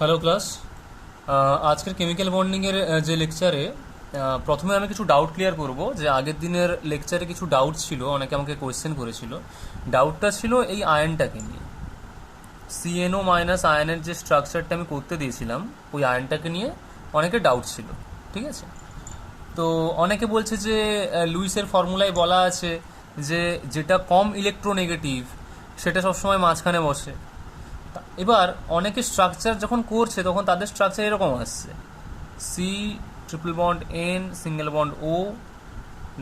Hello class. আজকের chemical বন্ডিংয়ের যে লেকচারে প্রথমে আমি কিছু ডাউট ক্লিয়ার করব। যে আগের দিনের লেকচারে কিছু ডাউট ছিল, অনেকে আমাকে কোয়েশ্চেন করেছিল। ডাউটটা ছিল এই আয়নটাকে নিয়ে, সিএনও মাইনাস আয়নের যে স্ট্রাকচারটা আমি করতে দিয়েছিলাম ওই আয়নটাকে নিয়ে অনেকে ডাউট ছিল। ঠিক আছে, তো অনেকে বলছে যে লুইসের ফর্মুলায় বলা আছে যে যেটা কম ইলেকট্রোনেগেটিভ সেটা সবসময় মাঝখানে বসে। এবার অনেকে স্ট্রাকচার যখন করছে তখন তাদের স্ট্রাকচার এরকম আসছে, C triple bond N single bond O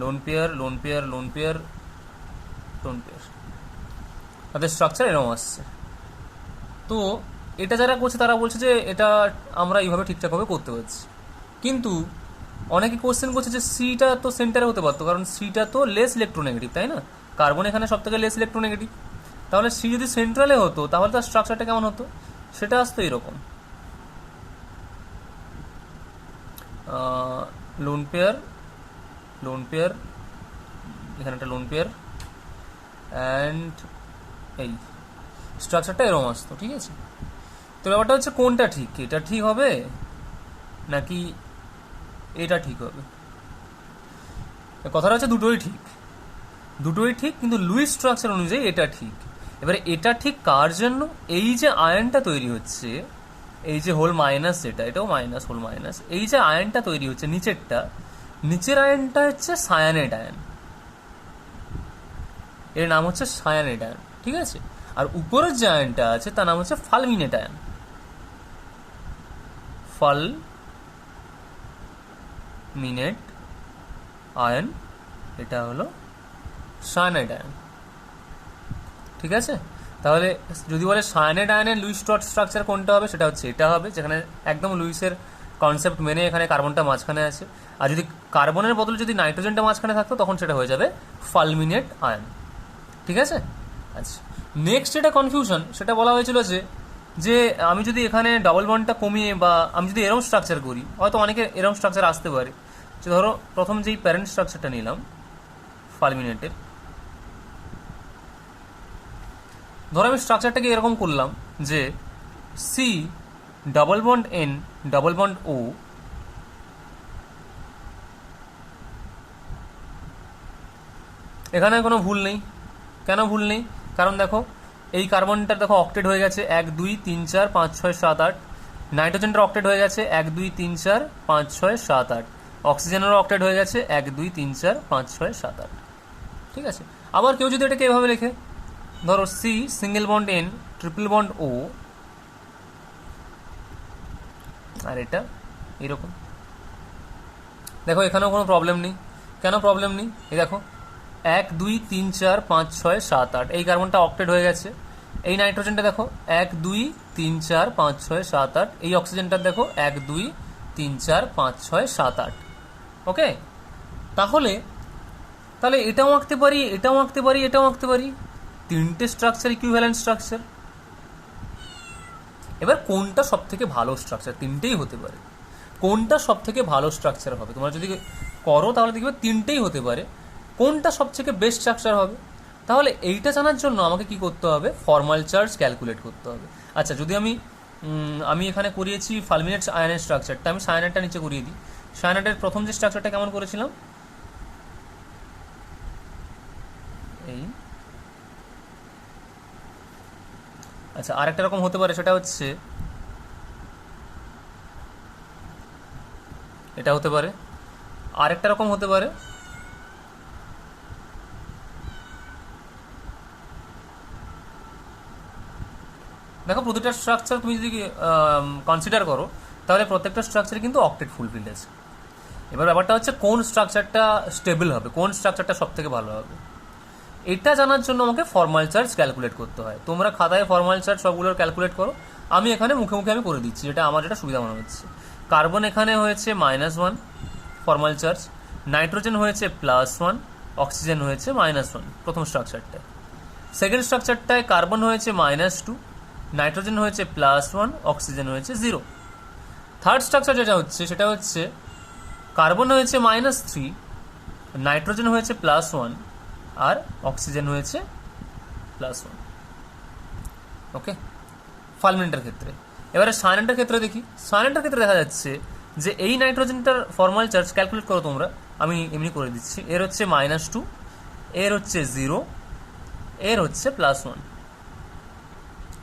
lone pair lone pair lone pair lone pair, তাদের স্ট্রাকচার এরকম আসছে। তো এটা যারা করছে তারা বলছে যে এটা আমরা এইভাবে ঠিকঠাকভাবে করতে পারছি, কিন্তু অনেকে কোশ্চেন করছে যে সিটা তো সেন্টারে হতে পারতো, কারণ সিটা তো লেস ইলেকট্রোনেগেটিভ, তাই না? কার্বন এখানে সব থেকে লেস ইলেকট্রোনেগেটিভ। তাহলে সি যদি সেন্ট্রালে হতো তাহলে তার স্ট্রাকচারটা কেমন হতো? সেটা আসতো এরকম, লোন পেয়ার লোন পেয়ার, এখানে একটা লোন পেয়ার অ্যান্ড এই স্ট্রাকচারটা এরকম আসতো। ঠিক আছে, তো ব্যাপারটা হচ্ছে কোনটা ঠিক, এটা ঠিক হবে নাকি এটা ঠিক হবে? কথাটা হচ্ছে দুটোই ঠিক, দুটোই ঠিক, কিন্তু লুইস স্ট্রাকচার অনুযায়ী এটা ঠিক। এবারে এটা ঠিক কার জন্য? এই যে আয়নটা তৈরি হচ্ছে, এই যে হোল মাইনাস, যেটা এটাও মাইনাস হোল মাইনাস, এই যে আয়নটা তৈরি হচ্ছে নিচেরটা, নিচের আয়নটা হচ্ছে সায়ানেট আয়ন, এর নাম হচ্ছে সায়ানেট আয়ন। ঠিক আছে, আর উপরের যে আয়নটা আছে তার নাম হচ্ছে ফালমিনেট আয়ন, ফালমিনেট আয়ন, এটা হলো সায়ানাইড আয়ন। ঠিক আছে, তাহলে যদি বলে সায়ানাইড আয়নের লুইস স্ট্রাকচার কোনটা হবে, সেটা হচ্ছে এটা হবে, যেখানে একদম লুইসের কনসেপ্ট মেনে এখানে কার্বনটা মাঝখানে আছে। আর যদি কার্বনের বদলে যদি নাইট্রোজেনটা মাঝখানে থাকতো তখন সেটা হয়ে যাবে ফালমিনেট আয়ন। ঠিক আছে, আচ্ছা, নেক্সট যেটা কনফিউশন সেটা বলা হয়েছিল যে যে আমি যদি এখানে ডবল বন্ডটা কমিয়ে বা আমি যদি এরম স্ট্রাকচার করি, হয়তো অনেকের এরম স্ট্রাকচার আসতে পারে। যে ধরো প্রথম যেই প্যারেন্ট স্ট্রাকচারটা নিলাম ফালমিনেটের, ধরো আমি স্ট্রাকচারটাকে এরকম করলাম যে C double bond N double bond O, এখানে কোনো ভুল নেই। কেন ভুল নেই? কারণ দেখো এই কার্বনটার দেখো অক্টেট হয়ে গেছে 1 2 3 4 5 6 7 8, নাইট্রোজেনটার অক্টেট হয়ে গেছে 1 2 3 4 5 6 7 8, অক্সিজেনেরও অক্টেট হয়ে গেছে 1 2 3 4 5 6 7 8। ঠিক আছে, আবার কেউ যদি এটাকে এভাবে লেখে, ধরো C single bond N triple bond O, আর এটা এরকম, দেখো এখানেও কোনো প্রবলেম নেই। কেন প্রবলেম নেই? এই দেখো 1 2 3 4 5 6 7 8, এই কার্বনটা অক্টেট হয়ে গেছে। এই নাইট্রোজেনটা দেখো 1 2 3 4 5 6 7 8, এই অক্সিজেনটা দেখো 1 2 3 4 5 6 7 8। ওকে, তাহলে তাহলে এটাও আঁকতে পারি, এটাও আঁকতে পারি, এটাও আঁকতে পারি, তিনটে স্ট্রাকচার ইকুইভ্যালেন্ট স্ট্রাকচার। এবার কোনটা সব থেকে ভালো স্ট্রাকচার? তিনটেই হতে পারে। কোনটা সব থেকে ভালো স্ট্রাকচার হবে তোমরা যদি করো তাহলে দেখবে তিনটেই হতে পারে। কোনটা সব থেকে বেস্ট স্ট্রাকচার হবে, তাহলে এইটা জানার জন্য আমাকে কি করতে হবে? ফর্মাল চার্জ ক্যালকুলেট করতে হবে। আচ্ছা, যদি আমি আমি এখানে করিয়েছি ফালমিনেট আয়নের স্ট্রাকচারটা, আমি সায়ানাইডটা নিচে করিয়ে দিই। সায়ানাইডের প্রথম যে স্ট্রাকচারটা কেমন করেছিলাম, এই, আচ্ছা আরেকটা রকম হতে পারে, সেটা হচ্ছে এটা হতে পারে। আরেকটা রকম হতে পারে, দেখো প্রতিটা স্ট্রাকচার তুমি যদি কনসিডার করো তাহলে প্রত্যেকটা স্ট্রাকচারে কিন্তু অক্টেট ফুলফিল আছে। এবার ব্যাপারটা হচ্ছে কোন স্ট্রাকচারটা স্টেবল হবে, কোন স্ট্রাকচারটা সব থেকে ভালো হবে, এটা জানার জন্য আমাকে ফর্মাল চার্জ ক্যালকুলেট করতে হয়। তোমরা খাতায় ফর্মাল চার্জ সবগুলোর ক্যালকুলেট করো, আমি এখানে মুখে মুখে আমি করে দিচ্ছি, যেটা আমার যেটা সুবিধা মনে হচ্ছে। কার্বন এখানে হয়েছে -1 ফর্মাল চার্জ, নাইট্রোজেন হয়েছে +1, অক্সিজেন হয়েছে -1 প্রথম স্ট্রাকচারটায়। সেকেন্ড স্ট্রাকচারটায় কার্বন হয়েছে -2, নাইট্রোজেন হয়েছে +1, অক্সিজেন হয়েছে 0। থার্ড স্ট্রাকচার যেটা হচ্ছে সেটা হচ্ছে কার্বন হয়েছে -3, নাইট্রোজেন হয়েছে +1, আর অক্সিজেন হয়েছে +1। ওকে, ফালমিনেটের ক্ষেত্রে এবারে সায়ানেটের ক্ষেত্রে দেখি। সায়ানেটের ক্ষেত্রে দেখা যাচ্ছে যে এই নাইট্রোজেনটার ফর্মাল চার্জ ক্যালকুলেট করো তোমরা, আমি এমনি করে দিচ্ছি। এর হচ্ছে -2, এর হচ্ছে 0, এর হচ্ছে +1।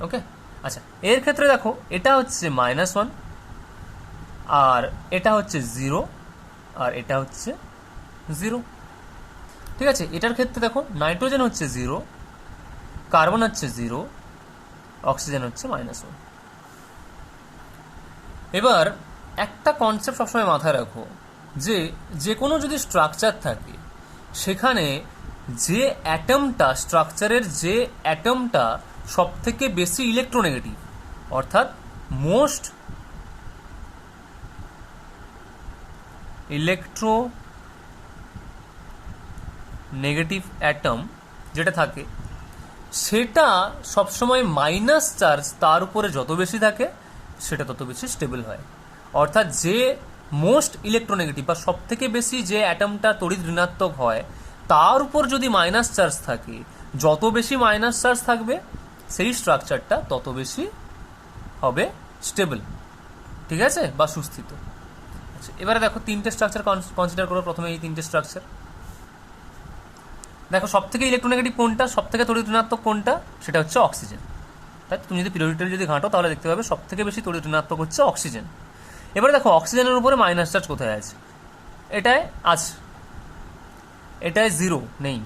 ওকে, আচ্ছা এর ক্ষেত্রে দেখো এটা হচ্ছে -1, আর এটা হচ্ছে 0, আর এটা হচ্ছে 0। ঠিক আছে, এটার ক্ষেত্রে দেখো নাইট্রোজেন হচ্ছে 0, কার্বন হচ্ছে 0, অক্সিজেন হচ্ছে -1। এবার একটা কনসেপ্ট সবসময় মাথায় রাখো, যে যে কোনো যদি স্ট্রাকচার থাকে সেখানে যে অ্যাটমটা, স্ট্রাকচারের যে অ্যাটমটা সব থেকে বেশি ইলেকট্রোনেগেটিভ, অর্থাৎ মোস্ট ইলেকট্রো নেগেটিভ অ্যাটম যেটা থাকে, সেটা সবসময় মাইনাস চার্জ তার উপরে যত বেশি থাকে সেটা তত বেশি স্টেবল হয়। অর্থাৎ যে মোস্ট ইলেকট্রোনেগেটিভ বা সব থেকে বেশি যে অ্যাটমটা তড়িৎ ঋণাত্মক হয় তার উপর যদি মাইনাস চার্জ থাকে, যত বেশি মাইনাস চার্জ থাকবে সেই স্ট্রাকচারটা তত বেশি হবে স্টেবল। ঠিক আছে, বা সুস্থিত। আচ্ছা এবারে দেখো তিনটে স্ট্রাকচার কনসিডার করো। প্রথমে এই তিনটে স্ট্রাকচার দেখো, সব থেকে ইলেকট্রোনেগেটিভ কোনটা, সব থেকে তড়িৎ ঋণাত্মক কোনটা, সেটা হচ্ছে অক্সিজেন। তাই তুমি যদি পিরিয়ডিক টেবিল যদি ঘাঁটো তাহলে দেখতে পাবে সব থেকে বেশি তড়িৎ ঋণাত্মক হচ্ছে অক্সিজেন। এবারে দেখো অক্সিজেনের উপরে মাইনাস চার্জ কোথায় আছে, এটায় আছে, এটায় 0 নেই,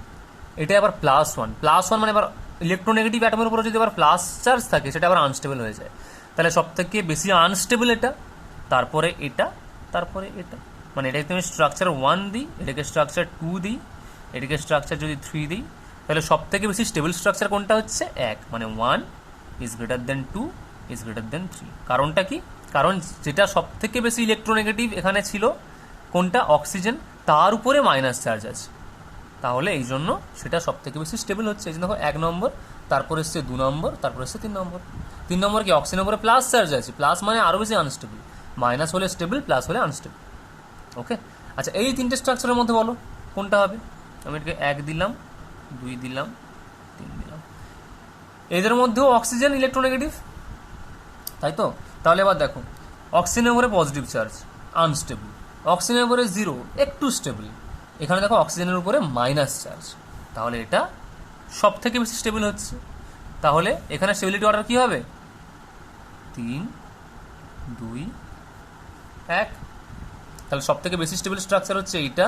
এটাই আবার +1। +1 মানে এবার ইলেকট্রোনেগেটিভ অ্যাটমের উপরে যদি আবার প্লাস চার্জ থাকে সেটা আবার আনস্টেবল হয়ে যায়। তাহলে সব থেকে বেশি আনস্টেবল এটা, তারপরে এটা, তারপরে এটা। মানে এটাকে তুমি স্ট্রাকচার 1 দিই, এটাকে স্ট্রাকচার 2 দিই, এটাকে স্ট্রাকচার যদি 3 দিই, তাহলে সব থেকে বেশি স্টেবল স্ট্রাকচার কোনটা হচ্ছে 1, মানে 1 is greater than 2 is greater than 3। কারণটা কি? কারণ যেটা সব থেকে বেশি ইলেকট্রোনেগেটিভ এখানে ছিল কোনটা, অক্সিজেন, তার উপরে মাইনাস চার্জ আছে, তাহলে এই জন্য সেটা সব থেকে বেশি স্টেবল হচ্ছে। এই জন্য দেখো 1 নম্বর, তারপর এসছে 2 নম্বর, তারপর এসছে 3 নম্বর। 3 নম্বর কি, অক্সিজেনের উপরে প্লাস চার্জ আছে, প্লাস মানে আরও বেশি আনস্টেবল, মাইনাস হলে স্টেবল, প্লাস হলে আনস্টেবল। ওকে, আচ্ছা এই তিনটে স্ট্রাকচারের মধ্যে বলো কোনটা হবে। আমি এটাকে 1 দিলাম, 2 দিলাম, 3 দিলাম। এদের মধ্যেও অক্সিজেন ইলেকট্রোনেগেটিভ, তাই তো? তাহলে এবার দেখো অক্সিজেনের উপরে পজিটিভ চার্জ, আনস্টেবল। অক্সিজেনের উপরে 0, একটু স্টেবল। এখানে দেখো অক্সিজেনের উপরে মাইনাস চার্জ, তাহলে এটা সব থেকে বেশি স্টেবল হচ্ছে। তাহলে এখানে স্টেবিলিটি অর্ডার কি হবে, 3, 2, 1। তাহলে সব থেকে বেশি স্টেবল স্ট্রাকচার হচ্ছে এইটা,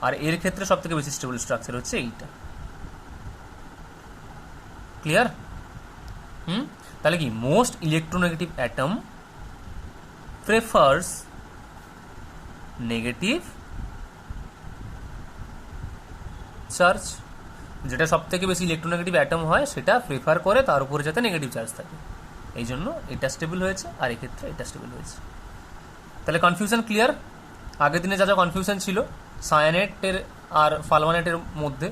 আর এর ক্ষেত্রে সব থেকে বেশি স্টেবল স্ট্রাকচার হচ্ছে এইটা। ক্লিয়ার? তাহলে কি, most electronegative atom prefers negative charge, যেটা সব থেকে বেশি ইলেকট্রোনেগেটিভ অ্যাটম হয় সেটা প্রেফার করে তার উপরে যাতে নেগেটিভ চার্জ থাকে। এই জন্য এটা স্টেবল হয়েছে, আর এক্ষেত্রে এটা স্টেবল হয়েছে। তাহলে কনফিউশন ক্লিয়ার? আগের দিনে যা যা কনফিউশন ছিল সায়ানেটের আর ফালমানেটের মধ্যে,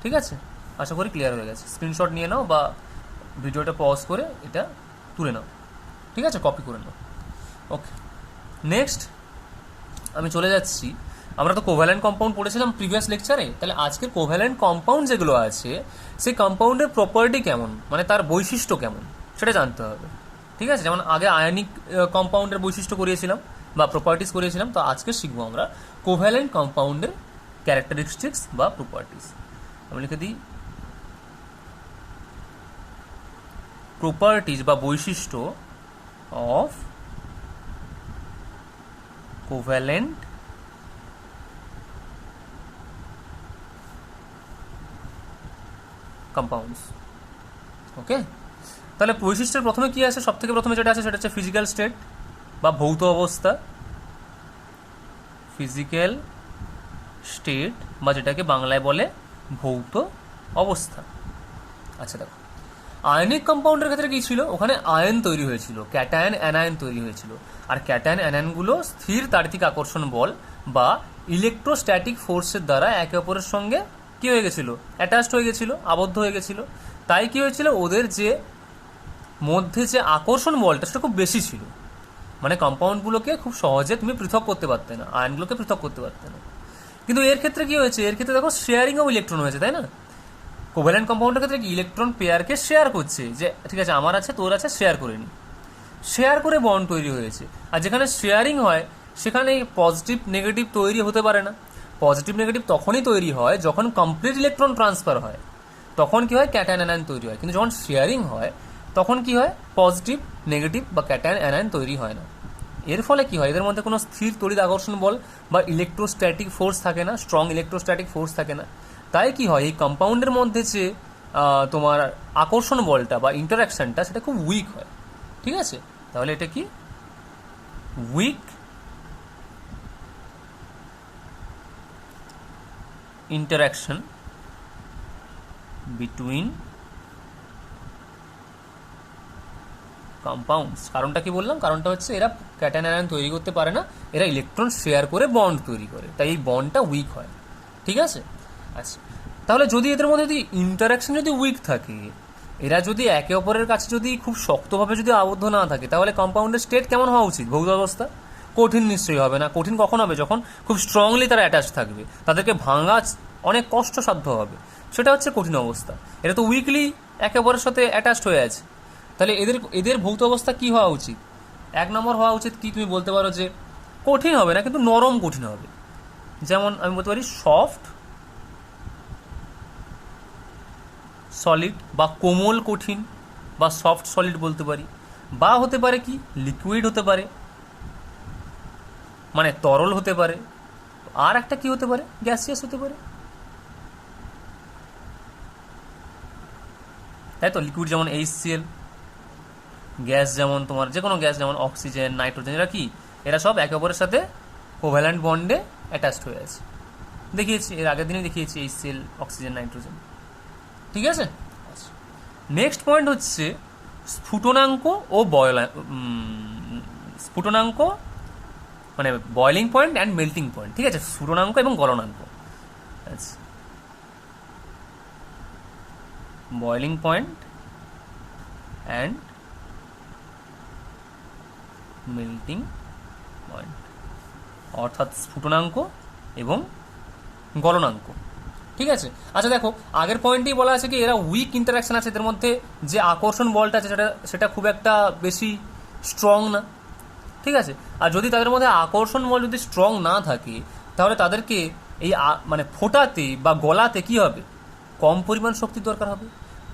ঠিক আছে, আশা করি ক্লিয়ার হয়ে গেছে। স্ক্রিনশট নিয়ে নাও বা ভিডিওটা পজ করে এটা তুলে নাও, ঠিক আছে, কপি করে নাও। ওকে, নেক্সট আমি চলে যাচ্ছি। আমরা তো কোভ্যালেন্ট কম্পাউন্ড পড়েছিলাম প্রিভিয়াস লেকচারে, তাহলে আজকে কোভ্যালেন্ট কম্পাউন্ড যেগুলো আছে সেই কম্পাউন্ডের প্রপার্টি কেমন, মানে তার বৈশিষ্ট্য কেমন সেটা জানতে হবে। ঠিক আছে, যেমন আগে আয়নিক কম্পাউন্ডের বৈশিষ্ট্য করিয়েছিলাম বা প্রপার্টিস করিয়েছিলাম, তো আজকে শিখবো আমরা কোভ্যালেন্ট কম্পাউন্ডের ক্যারেক্টারিস্টিক্স বা প্রপার্টিস। আমি লিখে দিই প্রপার্টিস বা বৈশিষ্ট্য অফ কোভ্যালেন্ট কম্পাউন্ডস। ওকে, তাহলে বৈশিষ্ট্যের প্রথমে কি আছে, সব থেকে প্রথমে যেটা আছে সেটা হচ্ছে ফিজিক্যাল স্টেট বা ভৌত অবস্থা। ফিজিক্যাল স্টেট বা যেটাকে বাংলায় বলে ভৌত অবস্থা। আচ্ছা দেখো, আয়নিক কম্পাউন্ডের ক্ষেত্রে কি ছিল, ওখানে আয়ন তৈরি হয়েছিল, ক্যাটায়ন অ্যানায়ন তৈরি হয়েছিল। আর ক্যাটায়ন অ্যানায়নগুলো স্থির তাড়িতিক আকর্ষণ বল বা ইলেকট্রোস্ট্যাটিক ফোর্সের দ্বারা একে অপরের সঙ্গে কি হয়ে গেছিল, অ্যাটাচড হয়ে গেছিল, আবদ্ধ হয়ে গেছিল। তাই কি হয়েছিল, ওদের যে মধ্যে যে আকর্ষণ বলটা সেটা খুব বেশি ছিল, মানে কম্পাউন্ডগুলোকে খুব সহজে তুমি পৃথক করতে পারতে না, আয়নগুলোকে পৃথক করতে পারতে না। কিন্তু এর ক্ষেত্রে কি হয়েছে, এর ক্ষেত্রে দেখো শেয়ারিং অফ ইলেকট্রন হয়েছে, তাই না? কোভ্যালেন্ট কম্পাউন্ডের ক্ষেত্রে কি ইলেকট্রন পেয়ারকে শেয়ার করছে, যে ঠিক আছে আমার আছে তোর আছে, শেয়ার করে নি। শেয়ার করে বন্ড তৈরি হয়েছে। আর যেখানে শেয়ারিং হয় সেখানে পজিটিভ নেগেটিভ তৈরি হতে পারে না। পজিটিভ নেগেটিভ তখনই তৈরি হয় যখন কমপ্লিট ইলেকট্রন ট্রান্সফার হয়, তখন কি হয়, ক্যাটায়ন অ্যানায়ন তৈরি হয়। কিন্তু যখন শেয়ারিং হয় তখন কি হয়, পজিটিভ নেগেটিভ বা ক্যাটায়ন অ্যানায়ন তৈরি হয় না। এর ফলে কি হয়, এদের মধ্যে কোনো স্থির তড়িৎ আকর্ষণ বল বা ইলেকট্রোস্ট্যাটিক ফোর্স থাকে না, স্ট্রং ইলেকট্রোস্ট্যাটিক ফোর্স থাকে না। তাই কি হয়, এই কম্পাউন্ডের মধ্যে যে তোমার আকর্ষণ বলটা বা ইন্টারাকশনটা সেটা খুব উইক হয়। ঠিক আছে, তাহলে এটা কি, উইক ইন্টারাকশন বিটুইন কম্পাউন্ডস। কারণটা কি বললাম, কারণটা হচ্ছে এরা ক্যাটায়ন অ্যানায়ন তৈরি করতে পারে না, এরা ইলেকট্রন শেয়ার করে বন্ড তৈরি করে, তাই এই বন্ডটা উইক হয়। ঠিক আছে, আচ্ছা, তাহলে যদি এদের মধ্যে যদি ইন্টারাকশন যদি উইক থাকে, এরা যদি একে অপরের কাছে যদি খুব শক্তভাবে যদি আবদ্ধ না থাকে, তাহলে কম্পাউন্ডের স্টেট কেমন হওয়া উচিত, ভৌত অবস্থা? কঠিন নিশ্চয়ই হবে না। কঠিন কখন হবে, যখন খুব স্ট্রংলি তারা অ্যাটাচ থাকবে, তাদেরকে ভাঙা অনেক কষ্টসাধ্য হবে, সেটা হচ্ছে কঠিন অবস্থা। এটা তো উইকলি একে অপরের সাথে অ্যাটাচড হয়ে আছে। তাহলে এদের এদের ভৌত অবস্থা কি হওয়া উচিত? এক নম্বর হওয়া উচিত কি, তুমি বলতে পারো যে কঠিন হবে না, কিন্তু নরম কঠিন হবে। যেমন আমি বলতে পারি সফট সলিড বা কোমল কঠিন বা সফট সলিড বলতে পারি, বা হতে পারে কি লিকুইড হতে পারে, মানে তরল হতে পারে। আর একটা কি হতে পারে, গ্যাসিয়াস হতে পারে, তাই তো। লিকুইড যেমন HCl, গ্যাস যেমন তোমার যে কোনো গ্যাস যেমন অক্সিজেন, নাইট্রোজেন, এরা কি, এরা সব একে অপরের সাথে কোভ্যালেন্ট বন্ডে অ্যাটাচড হয়ে আছে। দেখিয়েছি, এর আগের দিনে দেখিয়েছি HCl, অক্সিজেন, নাইট্রোজেন। ঠিক আছে, নেক্সট পয়েন্ট হচ্ছে স্ফুটনাঙ্ক ও স্ফুটনাঙ্ক, মানে boiling point and melting point. ঠিক আছে, স্ফুটনাঙ্ক এবং গলনাঙ্ক। আচ্ছা, boiling point and melting point, অর্থাৎ স্ফুটনাঙ্ক এবং গলনাঙ্ক। ঠিক আছে, আচ্ছা দেখো, আগের পয়েন্টেই বলা আছে কি এরা উইক ইন্টারাকশন আছে, এদের মধ্যে যে আকর্ষণ বলটা আছে সেটা খুব একটা বেশি স্ট্রং না। ঠিক আছে, আর যদি তাদের মধ্যে আকর্ষণ বল যদি স্ট্রং না থাকে, তাহলে তাদেরকে এই মানে ফোটাতে বা গলাতে কি হবে, কম পরিমাণ শক্তির দরকার হবে,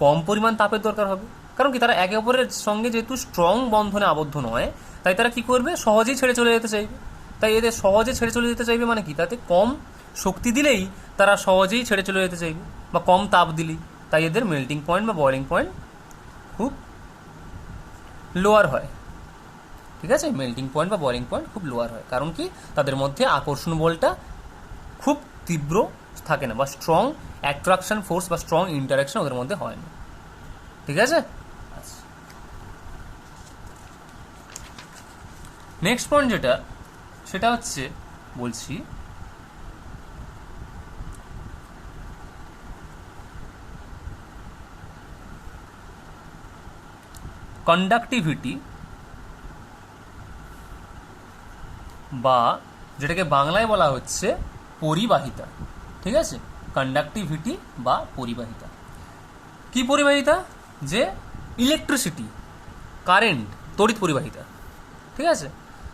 কম পরিমাণ তাপের দরকার হবে। কারণ কি, তারা একে অপরের সঙ্গে যেহেতু স্ট্রং বন্ধনে আবদ্ধ নয়, তাই তারা কি করবে, সহজেই ছেড়ে চলে যেতে চাইবে। তাই এদের সহজে ছেড়ে চলে যেতে চাইবে মানে কি, তাতে কম শক্তি দিলেই তারা সহজেই ছেড়ে চলে যেতে চাইবে, বা কম তাপ দিলেই। তাই এদের মেল্টিং পয়েন্ট বা বয়লিং পয়েন্ট খুব লোয়ার হয়। ঠিক আছে, মেল্টিং পয়েন্ট বা বয়লিং পয়েন্ট খুব লোয়ার হয়, কারণ কি, তাদের মধ্যে আকর্ষণ বলটা খুব তীব্র থাকে না, বা স্ট্রং অ্যাট্রাকশন ফোর্স বা স্ট্রং ইন্টারাকশন ওদের মধ্যে হয় না। ঠিক আছে, নেক্সট পয়েন্ট যেটা, সেটা হচ্ছে বলছি কন্ডাক্টিভিটি, বা যেটাকে বাংলায় বলা হচ্ছে পরিবাহিতা। ঠিক আছে, কন্ডাক্টিভিটি বা পরিবাহিতা। কি পরিবাহিতা, যে ইলেকট্রিসিটি, কারেন্ট, তড়িৎ পরিবাহিতা। ঠিক আছে,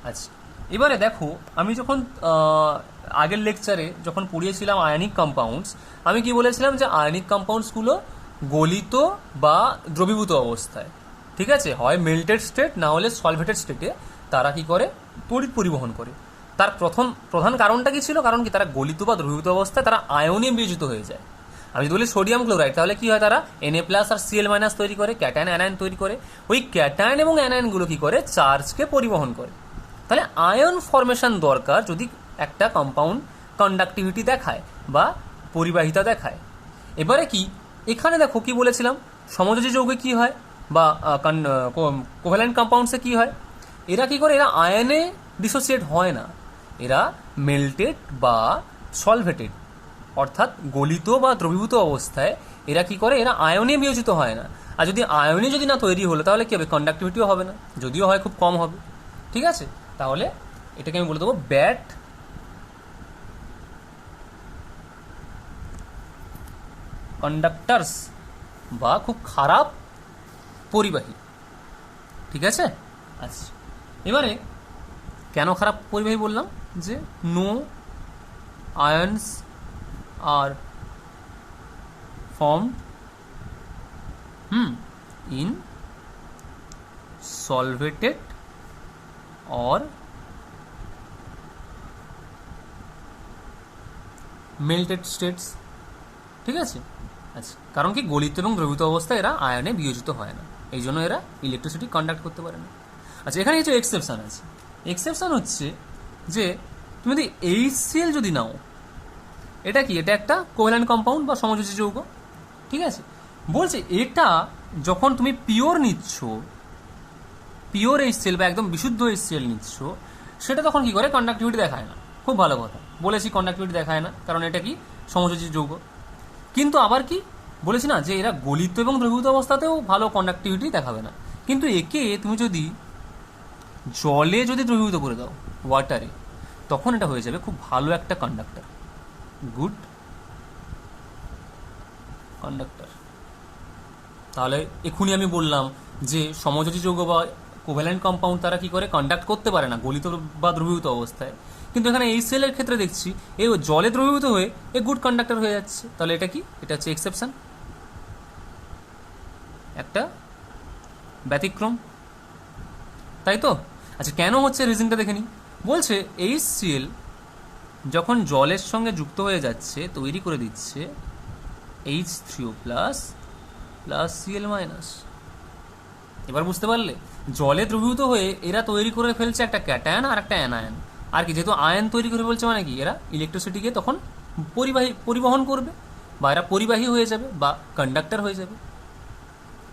আচ্ছা, এবারে দেখো, আমি যখন আগের লেকচারে যখন পড়িয়েছিলাম আয়নিক কম্পাউন্ডস, আমি কি বলেছিলাম যে আয়নিক কম্পাউন্ডসগুলো গলিত বা দ্রবীভূত অবস্থায়, ঠিক আছে, হয় মেল্টেড স্টেট না হলে সলভেটেড স্টেটে তারা কি করে, তড়িৎ পরিবহন করে। তার প্রধান কারণটা কি ছিল, কারণ কি, তারা গলিত বা দ্রবীভূত অবস্থায় তারা আয়নে বিয়োজিত হয়ে যায়। আমি যদি বলি সোডিয়াম ক্লোরাইড, তাহলে কি হয়, তারা Na+ আর Cl- তৈরি করে, ক্যাটায়ন অ্যানায়ন তৈরি করে। ওই ক্যাটায়ন এবং অ্যানায়নগুলো কি করে, চার্জকে পরিবহন করে। তাহলে আয়ন ফরমেশন দরকার যদি একটা কম্পাউন্ড কন্ডাক্টিভিটি দেখায় বা পরিবাহিতা দেখায়। এবারে কি, এখানে দেখো কি বলেছিলাম, সমযোজী যৌগে কি হয় বা কোভ্যালেন্ট কম্পাউন্ডসে কি হয়, এরা কি করে, এরা আয়নে ডিসোসিয়েট হয় না, এরা মেল্টেড বা সলভেটেড, অর্থাৎ গলিত বা দ্রবীভূত অবস্থায় এরা কি করে, এরা আয়নে বিয়োজিত হয় না। আর যদি আয়নে যদি না তৈরি হলো, তাহলে কি হবে, কন্ডাক্টিভিটিও হবে না, যদিও হয় খুব কম হবে। ঠিক আছে, তাহলে এটাকে আমি বলে দেবো ব্যাড কন্ডাক্টার্স বা খুব খারাপ পরিবাহী। ঠিক আছে, আচ্ছা, এবারে কেন খারাপ পরিবাহী বললাম, যে no ions are form in solvated or melted states. ঠিক আছে, আচ্ছা, কারণ কি গলিত এবং দ্রবীভূত অবস্থায় এরা আয়নে বিয়োজিত হয় না, এই জন্য এরা ইলেকট্রিসিটি কন্ডাক্ট করতে পারে না। আচ্ছা, এখানে কিছু এক্সেপশন আছে। এক্সেপশন হচ্ছে যে তুমি যদি HCl যদি নাও, এটা কি, এটা একটা কোভ্যালেন্ট কম্পাউন্ড বা সমযোজী যৌগ। ঠিক আছে, বলছে এটা যখন তুমি পিওর নিচ্ছ, পিওর HCl বা একদম বিশুদ্ধ HCl নিচ্ছ, সেটা তখন কি করে, কন্ডাক্টিভিটি দেখায় না। খুব ভালো কথা বলেছি, কন্ডাক্টিভিটি দেখায় না, কারণ এটা কি সমযোজী যৌগ। কিন্তু আবার কি বলেছি না, যে এরা গলিত এবং দ্রবীভূত অবস্থাতেও ভালো কন্ডাক্টিভিটি দেখাবে না। কিন্তু একে তুমি যদি জলে যদি দ্রবীভূত করে দাও, ওয়াটারে, তখন এটা হয়ে যাবে খুব ভালো একটা কন্ডাক্টর, গুড কন্ডাক্টর। তাহলে এক্ষুনি আমি বললাম যে সমযোজী যৌগ বা কোভ্যালেন্ট কম্পাউন্ড তারা কি করে, কন্ডাক্ট করতে পারে না গলিত বা দ্রবীভূত অবস্থায়। কিন্তু এখানে HCl এর ক্ষেত্রে দেখছি এই জলে দ্রবীভূত হয়ে এ গুড কন্ডাক্টর হয়ে যাচ্ছে। তাহলে এটা কি, এটা হচ্ছে এক্সেপশন, একটা ব্যতিক্রম, তাই তো? আচ্ছা, কেন হচ্ছে রিজনটা দেখে নিই। বলছে HCl যখন জলের সঙ্গে যুক্ত হয়ে যাচ্ছে, তৈরি করে দিচ্ছে H3O plus plus Cl minus. এবার বুঝতে পারলে, জলে দ্রবীভূত হয়ে এরা তৈরি করে ফেলছে একটা ক্যাটায়ন আর একটা অ্যানায়ন। আর কি, যেহেতু আয়ন তৈরি করে ফেলছে মানে কি, এরা ইলেকট্রিসিটিকে তখন পরিবহন করবে, বা এরা পরিবাহী হয়ে যাবে বা কন্ডাক্টর হয়ে যাবে।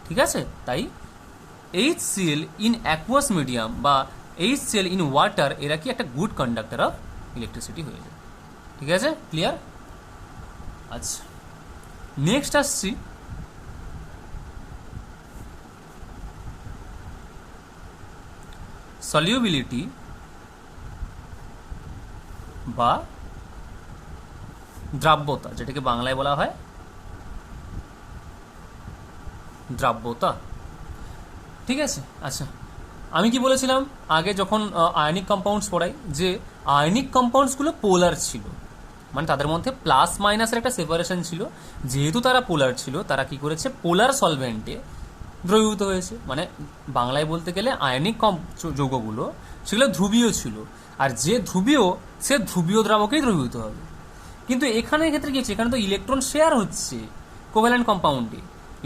ঠিক আছে, তাই HCl ইন অ্যাকুয়াস মিডিয়াম বা HCl ইন ওয়াটার, এরা কি একটা গুড কন্ডাক্টর অফ ইলেকট্রিসিটি হয়ে যাবে। ঠিক আছে, ক্লিয়ার? আচ্ছা, নেক্সট আসছি সলিউবিলিটি বা দ্রাব্যতা, যেটাকে বাংলায় বলা হয় দ্রাব্যতা। ঠিক আছে, আচ্ছা, আমি কি বলেছিলাম আগে যখন আয়নিক কম্পাউন্ডস পড়াই, যে আয়নিক কম্পাউন্ডসগুলো পোলার ছিল, মানে তাদের মধ্যে প্লাস মাইনাসের একটা সেপারেশন ছিল। যেহেতু তারা পোলার ছিল, তারা কি করেছে, পোলার সলভেন্টে দ্রবীভূত হয়েছে। মানে বাংলায় বলতে গেলে আয়নিক যৌগগুলো সেগুলো ধ্রুবীয় ছিল, আর যে ধ্রুবীয় সে ধ্রুবীয় দ্রাবকেই দ্রবীভূত হবে। কিন্তু এখানে ক্ষেত্রে কি হচ্ছে, এখানে তো ইলেকট্রন শেয়ার হচ্ছে, কোভ্যালেন্ট কম্পাউন্ডে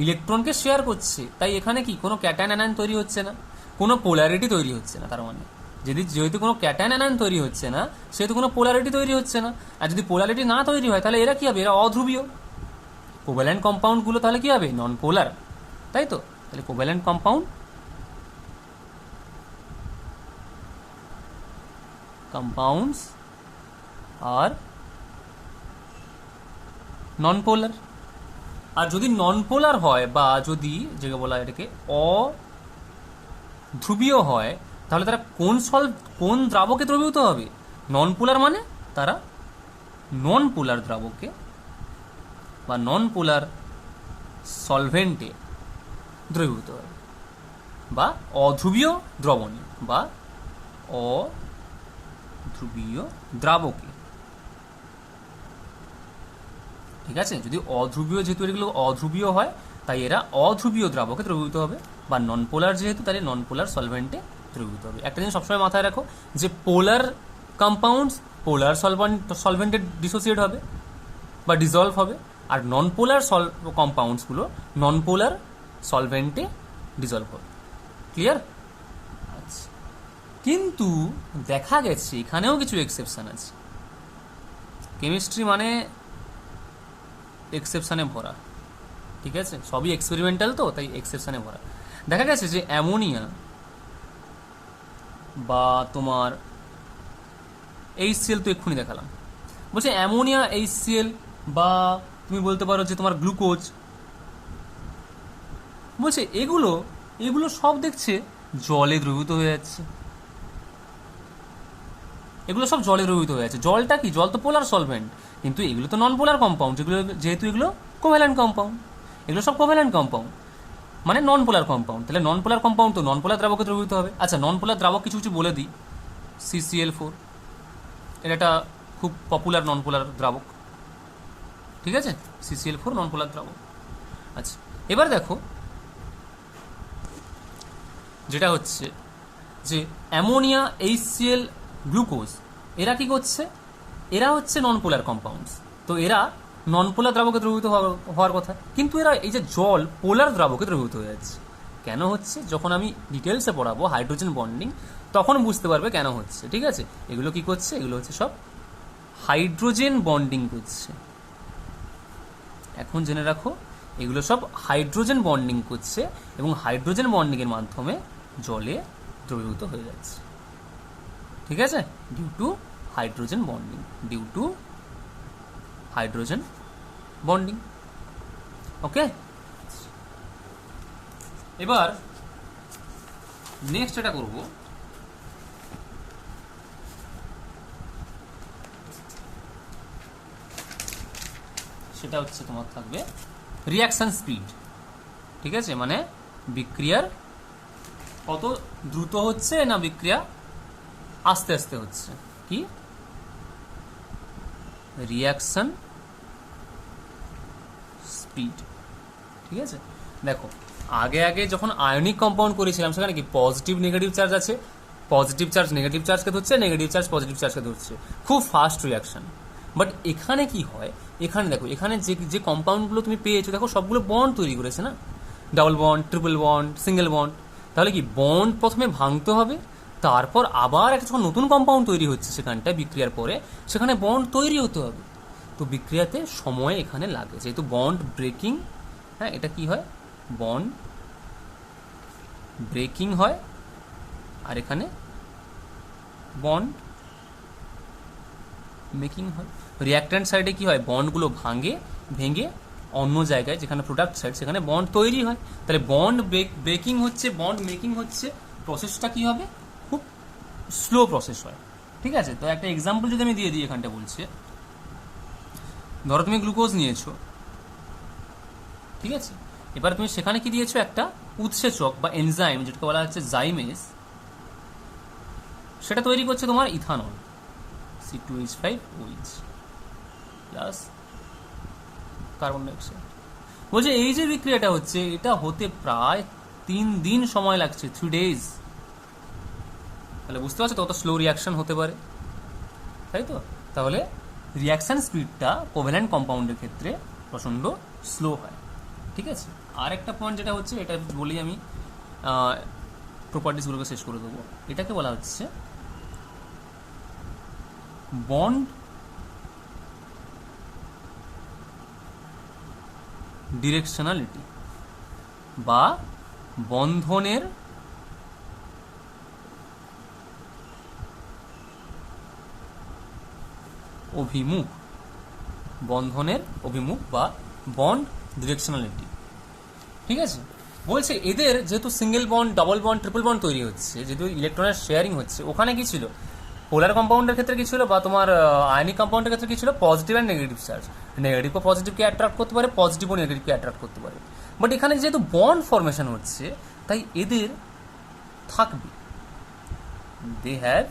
ইলেকট্রনকে শেয়ার করছে, তাই এখানে কি কোনো ক্যাটায়ন অ্যানায়ন তৈরি হচ্ছে না, কোনো পোলারিটি তৈরি হচ্ছে না। তার মানে যেহেতু কোনো ক্যাটায়ন অ্যানায়ন তৈরি হচ্ছে না, সেহেতু কোনো পোলারিটি তৈরি হচ্ছে না। আর যদি পোলারিটি না তৈরি হয়, তাহলে এরা কি হবে, এরা অধ্রুবীয়। কোভ্যালেন্ট কম্পাউন্ডগুলো তাহলে কি হবে, নন পোলার, তাই তো? তাহলে কোভ্যালেন্ট কম্পাউন্ডস আর নন পোলার। আর যদি নন পোলার হয়, বা যদি যেটা বলা এটাকে অধ্রুবীয় হয়, তাহলে তারা কোন দ্রাবকে দ্রবীভূত হবে? নন পোলার মানে তারা নন পোলার দ্রাবকে বা নন পোলার সলভেন্টে দ্রবীভূত হবে, বা অধ্রুবীয় দ্রবণে বা অধ্রুবীয় দ্রাবকে। ঠিক আছে, যদি অধ্রুবীয়, যেহেতু এগুলো অধ্রুবীয় হয়, তাই এরা অধ্রুবীয় দ্রাবকে দ্রবীভূত হবে, বা নন পোলার যেহেতু, তাহলে নন পোলার সলভেন্টে দ্রবীভূত হবে। একটা জিনিস সবসময় মাথায় রাখো, যে পোলার কম্পাউন্ডস পোলার সলভেন্টে ডিসোসিয়েট হবে বা ডিজলভ হবে, আর নন পোলার কম্পাউন্ডসগুলো নন পোলার সলভেন্টে ডিজলভ হবে। ক্লিয়ার? আচ্ছা, কিন্তু দেখা গেছে এখানেও কিছু এক্সেপশন আছে। কেমিস্ট্রি মানে এক্সেপশনে ভরা। ঠিক আছে, সবই এক্সপেরিমেন্টাল তো, তাই এক্সেপশনে ভরা। দেখা গেছে যে অ্যামোনিয়া বা তোমার HCl তো এক্ষুনি দেখালাম, বলছে অ্যামোনিয়া, HCl, বা তুমি বলতে পারো যে তোমার গ্লুকোজ, বলছে এগুলো সব দেখছে জলে দ্রবীভূত হয়ে যাচ্ছে। এগুলো সব জলে দ্রবীভূত হয়ে যাচ্ছে। জলটা কি, জল তো পোলার সলভেন্ট, কিন্তু এগুলো তো নন পোলার কম্পাউন্ড, যেহেতু এগুলো কোভ্যালেন্ট কম্পাউন্ড, এগুলো সব কোভ্যালেন্ট কম্পাউন্ড। মানে নন পোলার কম্পাউন্ড। তাহলে নন পোলার কম্পাউন্ড তো নন পোলার দ্রাবকে দ্রবীভূত হবে। আচ্ছা, নন পোলার দ্রাবক কিছু কিছু বলে দিই। CCl4 এটা একটা খুব পপুলার নন পোলার দ্রাবক, ঠিক আছে? CCl4 নন পোলার দ্রাবক। আচ্ছা, এবার দেখো যেটা হচ্ছে যে অ্যামোনিয়া, HCl, গ্লুকোজ, এরা কি করছে? এরা হচ্ছে নন পোলার কম্পাউন্ডস। তো এরা নন পোলার দ্রাবকে দ্রবীভূত হওয়ার কথা, কিন্তু এরা এই যে জল পোলার দ্রাবকে দ্রবীভূত হয়ে যাচ্ছে। কেন হচ্ছে? যখন আমি ডিটেলসে পড়াবো হাইড্রোজেন বন্ডিং, তখন বুঝতে পারবে কেন হচ্ছে, ঠিক আছে? এগুলো কি করছে? এগুলো হচ্ছে সব হাইড্রোজেন বন্ডিং করছে। এখন জেনে রাখো, এগুলো সব হাইড্রোজেন বন্ডিং করছে এবং হাইড্রোজেন বন্ডিংয়ের মাধ্যমে জলে দ্রবীভূত হয়ে যাচ্ছে, ঠিক আছে? Due to hydrogen bonding, due to hydrogen bonding. Okay, এবার নেক্সট এটা করব, সেটা হচ্ছে তোমার থাকবে রিয়াকশন স্পিড, ঠিক আছে? মানে বিক্রিয়ার কত দ্রুত হচ্ছে না বিক্রিয়া আস্তে আস্তে হচ্ছে, কি রিয়াকশন স্পিড, ঠিক আছে? দেখো, আগে আগে যখন আয়নিক কম্পাউন্ড করেছিলাম সেখানে কি পজিটিভ নেগেটিভ চার্জ আছে, পজিটিভ চার্জ নেগেটিভ চার্জকে ধরছে, নেগেটিভ চার্জ পজিটিভ চার্জকে ধরছে, খুব ফাস্ট রিয়াকশন। বাট এখানে কি হয়? এখানে দেখো, এখানে যে যে কম্পাউন্ডগুলো তুমি পেয়েছো, দেখো সবগুলো বন্ড তৈরি করেছে না, double bond, triple bond, single bond. তাহলে কি বন্ড প্রথমে ভাঙতে হবে, তারপর আবার একটা যখন নতুন কম্পাউন্ড তৈরি হচ্ছে সেখানটায় বিক্রিয়ার পরে, সেখানে বন্ড তৈরি হতে হবে। তো বিক্রিয়াতে সময় এখানে লাগে, যেহেতু বন্ড ব্রেকিং, হ্যাঁ, এটা কি হয়? বন্ড ব্রেকিং হয়, আর এখানে বন্ড মেকিং হয়। রিঅ্যাক্ট্যান্ট সাইডে কি হয়? বন্ডগুলো ভেঙে অন্য জায়গায়, যেখানে প্রোডাক্ট সাইড, সেখানে বন্ড তৈরি হয়। তাহলে বন্ড ব্রেকিং হচ্ছে, বন্ড মেকিং হচ্ছে, প্রসেসটা কি হবে? খুব স্লো প্রসেস হয়, ঠিক আছে? তো একটা এক্সাম্পল যদি আমি দিয়ে দিই, এখানটা বলছে, ধরো তুমি গ্লুকোজ নিয়েছো, ঠিক আছে? এবার তুমি সেখানে কি দিয়েছো? একটা উৎসেচক বা এনজাইম, যেটাকে বলা হচ্ছে জাইমেস, সেটা তৈরি করছে তোমার ethanol, C2H5OH plus carbon dioxide. বলছে এই যে বিক্রিয়াটা হচ্ছে, এটা হতে প্রায় 3 দিন সময় লাগছে, 3 days। তাহলে বুঝতে পারছো কত স্লো রিয়াকশন হতে পারে, তাই তো? তাহলে রিয়াকশন স্পিডটা কোভ্যালেন্ট কম্পাউন্ডের ক্ষেত্রে প্রচণ্ড স্লো হয়, ঠিক আছে? আর একটা পয়েন্ট যেটা হচ্ছে, এটা বলি আমি, প্রপার্টিসগুলোকে শেষ করে দেবো। এটাকে বলা হচ্ছে বন্ড ডিরেকশনালিটি বা বন্ধনের অভিমুখ, বন্ধনের অভিমুখ বা বন্ড ডিরেকশনালিটি, ঠিক আছে? বলছে এদের যেহেতু single bond, double bond, triple bond তৈরি হচ্ছে, যেহেতু ইলেকট্রনের শেয়ারিং হচ্ছে, ওখানে কি ছিল? পোলার কম্পাউন্ডের ক্ষেত্রে কি ছিল, বা তোমার আয়নিক কম্পাউন্ডের ক্ষেত্রে কি ছিল? Positive and negative charge. Negative ও পজিটিভকে অ্যাট্রাক্ট করতে পারে, পজিটিভ ও নেগেটিভকে অ্যাট্রাক্ট করতে পারে। বাট এখানে যেহেতু বন্ড ফরমেশন হচ্ছে, তাই এদের থাকবে, দে হ্যাভ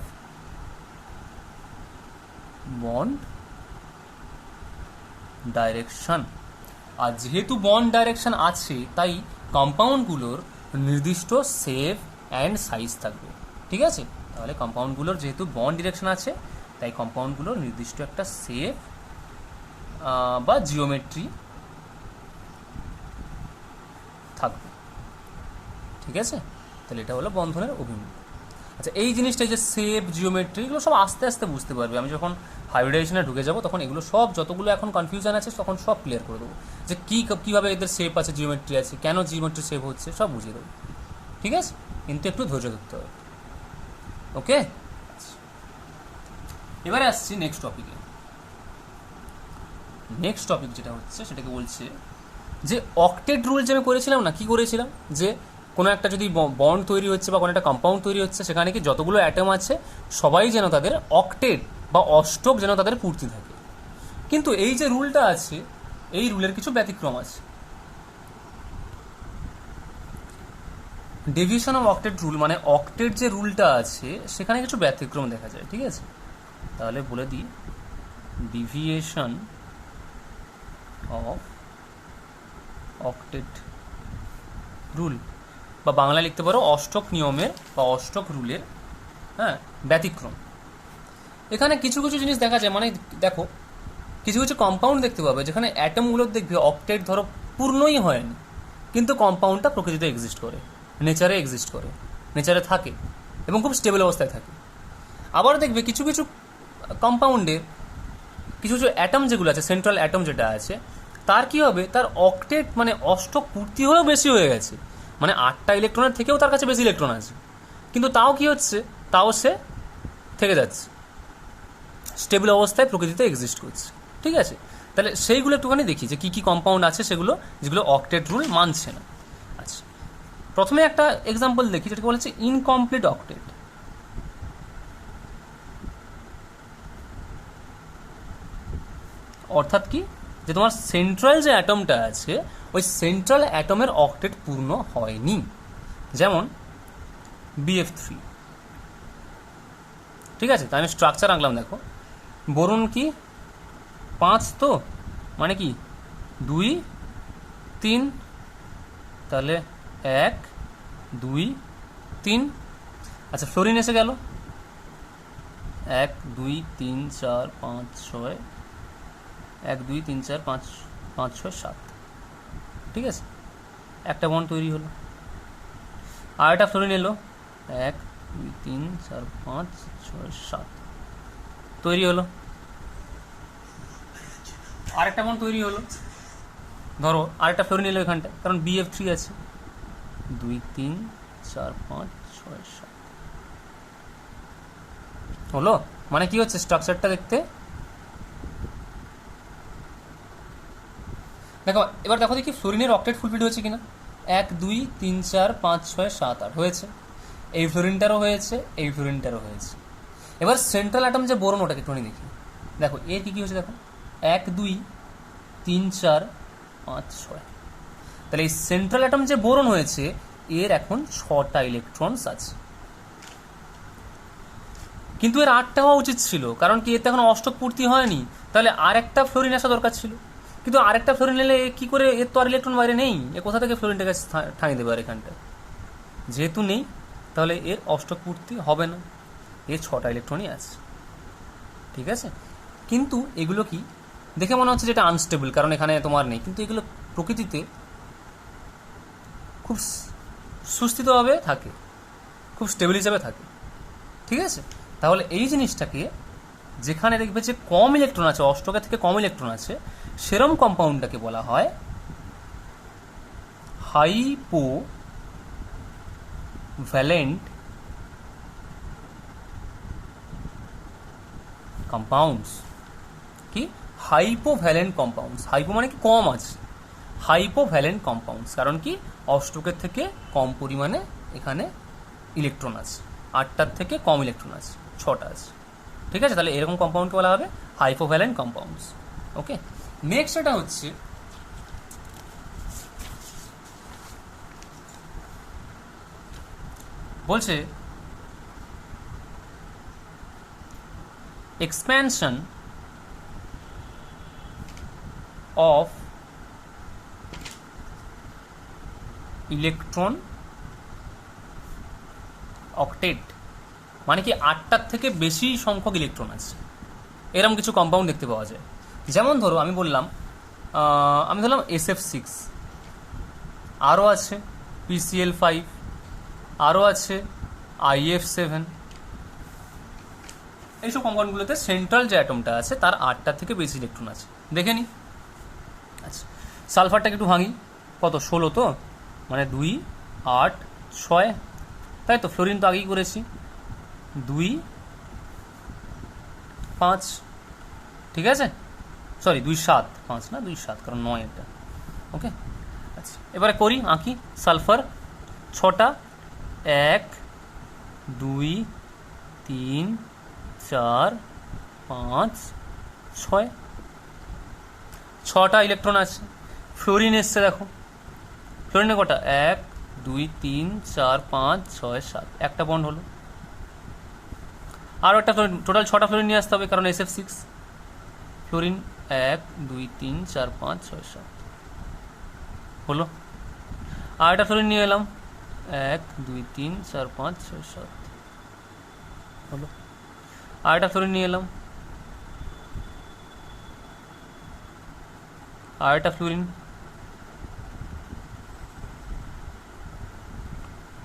বন্ড ডাইরেকশন। আর যেহেতু বন্ড ডাইরেকশন আছে, তাই কম্পাউন্ডগুলোর নির্দিষ্ট শেপ অ্যান্ড সাইজ থাকবে, ঠিক আছে? তাহলে কম্পাউন্ডগুলোর যেহেতু বন্ড ডিরেকশন আছে, তাই কম্পাউন্ডগুলোর নির্দিষ্ট একটা শেপ বা জিওমেট্রি থাকবে, ঠিক আছে? তাহলে এটা হলো বন্ধনের অভিমুখ। আচ্ছা, এই জিনিসটা, যে শেপ, জিওমেট্রি, এগুলো সব আস্তে আস্তে বুঝতে পারবে। আমি যখন হাইব্রিডাইজেশনে ঢুকে যাব, তখন এগুলো সব, যতগুলো এখন কনফিউশন আছে, তখন সব ক্লিয়ার করে দেবো, যে কীভাবে এদের শেপ আছে, জিওমেট্রি আছে, কেন জিওমেট্রি শেপ হচ্ছে, সব বুঝিয়ে দেবো, ঠিক আছে? কিন্তু একটু ধৈর্য ধরতে হবে। ওকে, এবারে আসছি নেক্সট টপিকে। নেক্সট টপিক যেটা হচ্ছে, সেটাকে বলছে যে অক্টেট রুল, যে আমি করেছিলাম না, কি করেছিলাম? যে কোনো একটা যদি বন্ড তৈরি হচ্ছে বা কোনো একটা কম্পাউন্ড তৈরি হচ্ছে, সেখানে কি যতগুলো অ্যাটম আছে সবাই যেন তাদের অক্টেট বা অষ্টক যেন তাদের পূর্তি থাকে। কিন্তু এই যে রুলটা আছে, এই রুলের কিছু ব্যতিক্রম আছে। ডেভিয়েশন অফ অক্টেট রুল মানে অক্টেট যে রুলটা আছে সেখানে কিছু ব্যতিক্রম দেখা যায়, ঠিক আছে? তাহলে বলে দিই, ডিভিয়েশন অফ অক্টেট রুল, বা বাংলায় লিখতে পারো অষ্টক নিয়মের বা অষ্টক রুলের, হ্যাঁ, ব্যতিক্রম। এখানে কিছু কিছু জিনিস দেখা যায়, মানে দেখো কিছু কিছু কম্পাউন্ড দেখতে পাবে যেখানে অ্যাটমগুলো দেখবে অক্টেট ধরো পূর্ণই হয়নি, কিন্তু কম্পাউন্ডটা প্রকৃতিতে এক্সিস্ট করে, নেচারে এক্সিস্ট করে, নেচারে থাকে এবং খুব স্টেবল অবস্থায় থাকে। আবার দেখবে কিছু কিছু কম্পাউন্ডে কিছু কিছু অ্যাটম যেগুলো আছে, সেন্ট্রাল অ্যাটম যেটা আছে, তার কি হবে, তার অক্টেট মানে অষ্টক পূর্তি হয়েও বেশি হয়ে গেছে, মানে 8টা ইলেকট্রনের থেকেও তার কাছে বেশি ইলেকট্রন আছে, কিন্তু তাও কি হচ্ছে, তাও সে থেকে যাচ্ছে, স্টেবল অবস্থায় প্রকৃতিতে এক্সিস্ট করছে, ঠিক আছে? তাহলে সেইগুলো একটুখানি দেখি যে কী কী কম্পাউন্ড আছে সেগুলো যেগুলো অক্টেট রুল মানছে না। আচ্ছা, প্রথমে একটা এক্সাম্পল দেখি যেটাকে বলা হচ্ছে ইনকমপ্লিট অক্টেট। অর্থাৎ কি, যে তোমার সেন্ট্রাল যে অ্যাটমটা আছে ওই সেন্ট্রাল অ্যাটমের অক্টেট পূর্ণ হয়নি। যেমন BF3, ঠিক আছে? তাই আমি স্ট্রাকচার আঁকলাম, দেখো বোরন কি 5, তো মানে কি 2 3, তাহলে 1 2 3। আচ্ছা, ফ্লোরিন এসে গেল 1 2 3 4 5 6, 1 2 3 4 5 5 6 7, ঠিক আছে? একটা বন্ড তৈরি হলো। আর একটা ফ্লোরিন এলো 1 2 3 4 5 6 7, তৈরি হলো। আরেকটা বন্ড তৈরি হলো, ধরো আরেকটা ফ্লোরিন এলো এখানটায়, কারণ BF3 আছে, 2 3 4 5 6 7 হলো। মানে কি হচ্ছে, স্ট্রাকচারটা দেখতে, দেখো এবার দেখো দেখি ফ্লোরিনের অক্টেট ফুলফিল হয়েছে কিনা। 1 2 3 4 5 6 7 8 হয়েছে, এই ফ্লোরিনটারও হয়েছে, এই ফ্লোরিনটারও হয়েছে। এবার সেন্ট্রাল অ্যাটম যে বোরন ওটাকে একটুখানি দেখি, দেখো এর কি কি হয়েছে, দেখো 1 2 3 4 5 6। তাহলে এই সেন্ট্রাল অ্যাটম যে বোরন হয়েছে এর এখন 6টা ইলেকট্রনস আছে, কিন্তু এর 8টা হওয়া উচিত ছিল, কারণ কি এতে এখন অষ্টক পূর্তি হয়নি, তাহলে আরেকটা ফ্লোরিন আসা দরকার ছিল। কিন্তু আরেকটা ফ্লোরিন এলে কি করে, এর তো আর ইলেকট্রন বাইরে নেই, এ কোথা থেকে ফ্লোরিনটাকে ঠাঁই দেবে আর এখানটা, যেহেতু নেই তাহলে এর অষ্টক পূর্তি হবে না, এর 6টা ইলেকট্রনই আছে, ঠিক আছে? কিন্তু এগুলো কি দেখে মনে হচ্ছে যেটা আনস্টেবল, কারণ এখানে তোমার নেই, কিন্তু এগুলো প্রকৃতিতে খুব সুস্থিতভাবে থাকে, খুব স্টেবল হিসাবে থাকে, ঠিক আছে? তাহলে এই জিনিসটাকে, যেখানে দেখবে যে কম ইলেকট্রন আছে, অষ্টকের থেকে কম ইলেকট্রন আছে, সেরম কম্পাউন্ডটাকে বলা হয় হাইপোভ্যালেন্ট কম্পাউন্ডস। কি, হাইপোভ্যালেন্ট কম্পাউন্ডস। হাইপো মানে কি কম আছে, হাইপোভ্যালেন্ট কম্পাউন্ডস, কারণ কি অষ্টকের থেকে কম পরিমাণে এখানে ইলেকট্রন আছে, 8টার থেকে কম ইলেকট্রন আছে, 6টা আছে, ঠিক আছে? তাহলে এরকম কম্পাউন্ডকে বলা হবে হাইপোভ্যালেন্ট কম্পাউন্ডস। ওকে, নেক্সট এটা হচ্ছে বলছে এক্সপ্যানশন অফ ইলেকট্রন অক্টেট, মানে কি 8টার থেকে বেশি সংখ্যক ইলেকট্রন আছে, এরকম কিছু কম্পাউন্ড দেখতে পাওয়া যায়। যেমন ধরো আমি বললাম, আমি ধরলাম SF6, আরও আছে PCl5, আরও আছে IF7। এইসব কম্পাউন্ডগুলোতে সেন্ট্রাল যে অ্যাটমটা আছে তার 8টার থেকে বেশি ইলেকট্রন আছে, দেখে নি। আচ্ছা, সালফারটাকে একটু ভাঙি, কত 16, তো মানে 2 8 6, তাই তো? ফ্লোরিন তো আগেই করেছি, 2 5, ঠিক আছে? সরি 2 7, 5 না, 2 7, কারণ 9 এটা। ওকে, আচ্ছা এবারে করি, আঁকি সালফার 6টা, 1 2 3 4 5 6, 6টা ইলেকট্রন আছে। ফ্লোরিন এসছে, দেখো ফ্লোরিনে কটা, 1 2 3 4 5 6 7, একটা বন্ড হলো। আরও একটা টোটাল 6টা ফ্লোরিন নিয়ে আসতে হবে, কারণ SF6 ফ্লোরিন 1 2 3 4 5 6 7 হলো। আর একটা ফ্লোরিন নিয়ে এলাম 1 2 3 4 5 6 7 হলো। আর একটা ফ্লোরিন নিয়ে এলাম, আর একটা ফ্লোরিন,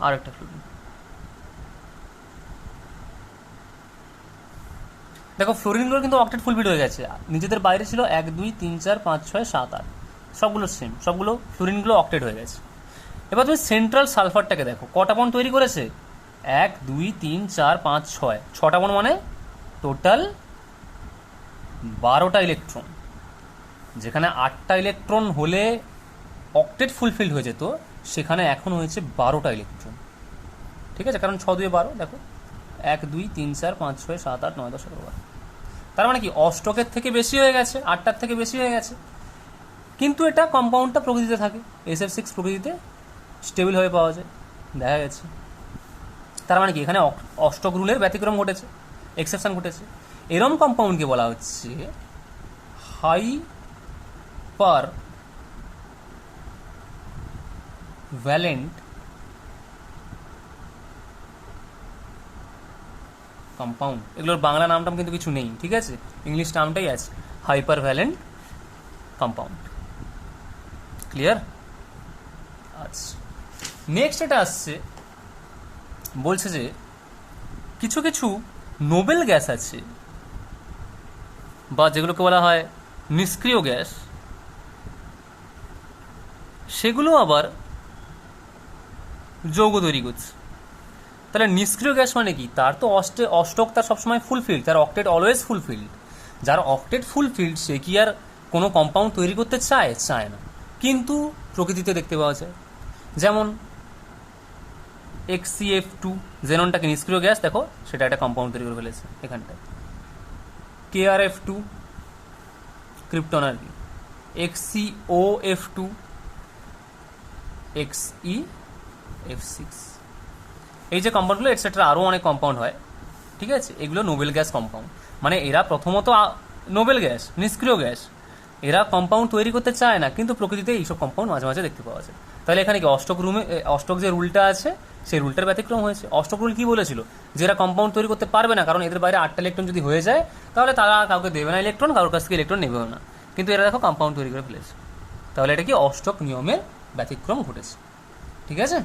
আর একটা ফ্লোরিন। দেখো ফ্লোরিনগুলো কিন্তু অক্টেট ফুলফিল হয়ে গেছে, নিজেদের বাইরে ছিল 1 2 3 4 5 6 7 8, সবগুলো সেম, সবগুলো ফ্লোরিনগুলো অক্টেট হয়ে গেছে। এবার তুমি সেন্ট্রাল সালফারটাকে দেখো কটা বন্ড তৈরি করেছে, 1 2 3 4 5 6, 6টা বন্ড মানে টোটাল 12টা ইলেকট্রন। যেখানে 8টা ইলেকট্রন হলে অক্টেট ফুলফিল হয়ে যেত, সেখানে এখন হয়েছে 12টা ইলেকট্রন। ঠিক আছে, কারণ 6 2 12, দেখো 1 2 3 4 5 6 7 8 9 10 11 12। তার মানে কি অষ্টকের থেকে বেশি হয়ে গেছে, 8টার থেকে বেশি হয়ে গেছে। কিন্তু এটা কম্পাউন্ডটা প্রকৃতিতে থাকে, SF6 প্রকৃতিতে স্টেবলভাবে পাওয়া যায়, দেখা গেছে। তার মানে কি এখানে অষ্টক রুলের ব্যতিক্রম ঘটেছে, এক্সেপশন ঘটেছে। এরম কম্পাউন্ডকে বলা হচ্ছে হাইপার ভ্যালেন্ট কম্পাউন্ড। এগুলোর বাংলা নামটাম কিন্তু কিছু নেই, ঠিক আছে, ইংলিশ নামটাই আছে, হাইপার ভ্যালেন্ট কম্পাউন্ড। ক্লিয়ার? আচ্ছা, নেক্সট এটা আসছে, বলছে যে কিছু কিছু নোবেল গ্যাস আছে, বা যেগুলোকে বলা হয় নিষ্ক্রিয় গ্যাস, সেগুলো আবার যৌগ তৈরি করছে। তাহলে নিষ্ক্রিয় গ্যাস মানে কি, তার তো অষ্টক তার সবসময় ফুলফিল্ড, তার অক্টেট অলওয়েজ ফুলফিল্ড। যার অক্টেট ফুলফিল্ড সে কি আর কোনো কম্পাউন্ড তৈরি করতে চায়? চায় না। কিন্তু প্রকৃতিতে দেখতে পাওয়া যায়, যেমন HCF2 জেননটাকে নিষ্ক্রিয় গ্যাস, দেখো সেটা একটা কম্পাউন্ড তৈরি করে ফেলেছে এখানটায়। KrF2 ক্রিপ্টন আর কি, XCOF2, XeF6, এই যে কম্পাউন্ডগুলো এটসেট্রা আরও অনেক কম্পাউন্ড হয়, ঠিক আছে, এগুলো নোবেল গ্যাস কম্পাউন্ড। মানে এরা প্রথমত নোবেল গ্যাস, নিষ্ক্রিয় গ্যাস, এরা কম্পাউন্ড তৈরি করতে চায় না, কিন্তু প্রকৃতিতে এইসব কম্পাউন্ড মাঝে মাঝে দেখতে পাওয়া যায়। তাহলে এখানে কি অষ্টক যে রুলটা আছে, সেই রুলটার ব্যতিক্রম হয়েছে। অষ্টক রুল কি বলেছিল, যে এরা কম্পাউন্ড তৈরি করতে পারবে না, কারণ এদের বাইরে 8টা ইলেকট্রন যদি হয়ে যায় তাহলে তারা কাউকে দেবে না ইলেকট্রন, কারোর কাছ থেকে ইলেকট্রন নেবেও না। কিন্তু এরা দেখো কম্পাউন্ড তৈরি করে ফেলেছে, তাহলে এটা কি অষ্টক নিয়মের ব্যতিক্রম ঘটেছে। ঠিক আছে,